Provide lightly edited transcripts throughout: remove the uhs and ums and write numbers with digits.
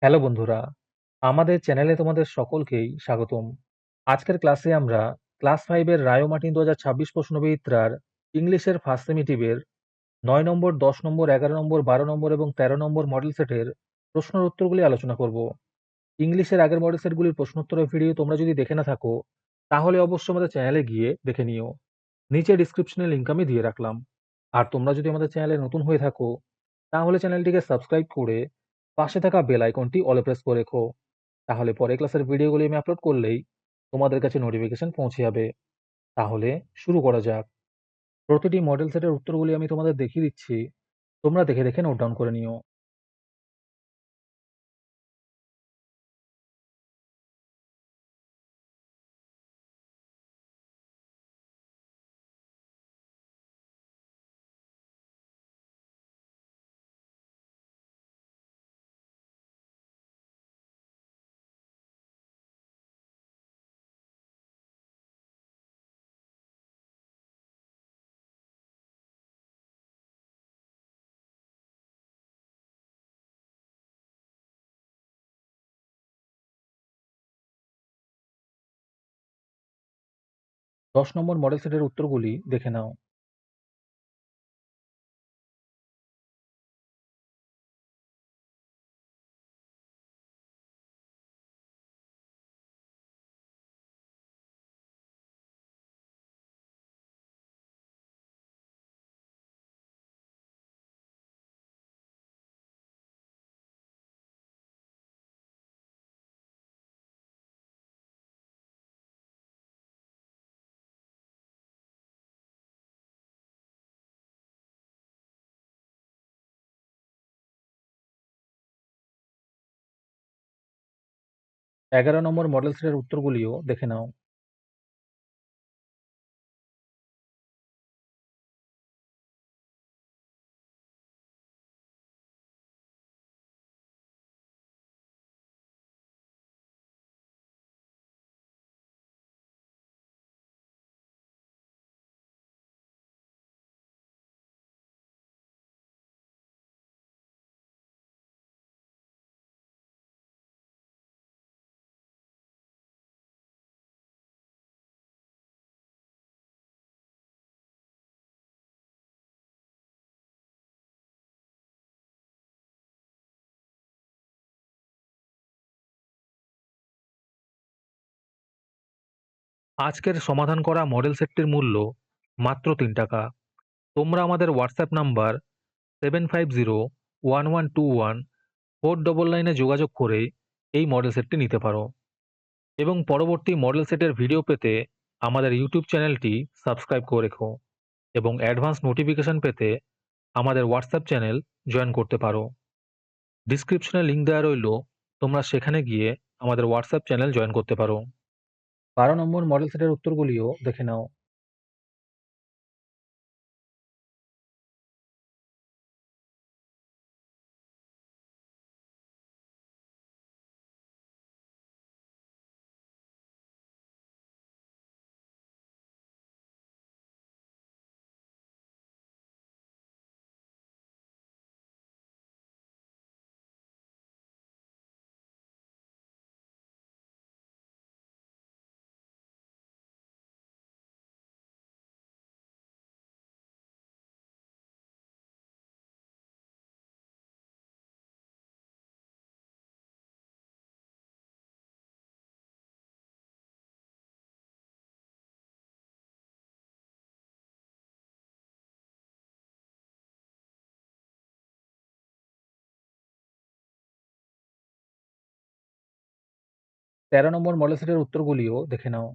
Hello বন্ধুরা, আমাদের চ্যানেলে তোমাদের সকলকেই স্বাগতম। আজকের ক্লাসে আমরা ক্লাস 5 এর রায়ো মার্টিন 2026 প্রশ্নবিচিত্রার ইংলিশের ফার্স্ট সেমিটিভের 9 নম্বর, 10 নম্বর, 11 নম্বর, 12 নম্বর এবং 13 নম্বর মডেল সেটের প্রশ্নের উত্তরগুলি আলোচনা করব। ইংলিশের আগের মডেল সেটগুলির প্রশ্নোত্তরের ভিডিও তোমরা যদি দেখে না থাকো, তাহলে অবশ্যই আমাদের চ্যানেলে গিয়ে দেখে নিও। নিচে ডিসক্রিপশনে লিংক আমি দিয়ে রাখলাম। আর তোমরা যদি আমাদের চ্যানেলে নতুন হয়ে থাকো, তাহলে চ্যানেলটিকে সাবস্ক্রাইব করে পাশে থাকা বেল আইকনটি অলে প্রেস করে রেখো। তাহলে পরের ক্লাসের ভিডিওগুলি আমি আপলোড করলেই তোমাদের কাছে নোটিফিকেশন পৌঁছে যাবে। তাহলে শুরু করা যাক। প্রতিটি মডেল সেটের উত্তরগুলি আমি তোমাদের দেখিয়ে দিচ্ছি, তোমরা দেখে দেখে নোট ডাউন করে নিও। 10 নম্বর মডেল সেটের উত্তরগুলি দেখে নাও। 11 নম্বর মডেল সেটের উত্তরগুলিও দেখে নাও। আজকের সমাধান করা মডেল সেটটির মূল্য মাত্র 3 টাকা। তোমরা আমাদের হোয়াটসঅ্যাপ নাম্বার 7501121499 যোগাযোগ করে এই মডেল সেটটি নিতে পারো এবং পরবর্তী মডেল সেটের ভিডিও পেতে আমাদের ইউটিউব চ্যানেলটি সাবস্ক্রাইব করে রেখো এবং অ্যাডভান্স নোটিফিকেশন পেতে আমাদের হোয়াটসঅ্যাপ চ্যানেল জয়েন করতে পারো। ডিসক্রিপশনে লিংক দেওয়া রইল, তোমরা সেখানে গিয়ে আমাদের হোয়াটসঅ্যাপ চ্যানেল জয়েন করতে পারো। 12 নম্বর মডেল সেটের উত্তরগুলিও দেখে নাও। তেরো নম্বর মডেল সেটের উত্তরগুলিও দেখে নাও।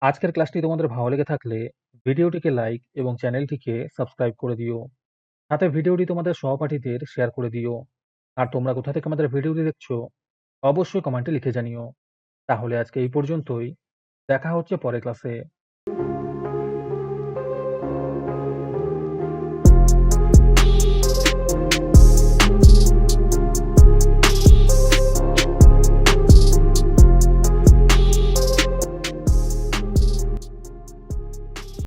আজকের ক্লাসটি তোমাদের ভালো লেগে থাকলে ভিডিওটিকে লাইক এবং চ্যানেলটিকে সাবস্ক্রাইব করে দিও। সাথে ভিডিওটি তোমাদের সহপাঠীদের শেয়ার করে দিও। আর তোমরা কোথা থেকে আমাদের ভিডিওটি দেখছো অবশ্যই কমেন্টে লিখে জানিও। তাহলে আজকে এই পর্যন্তই। দেখা হচ্ছে পরের ক্লাসে।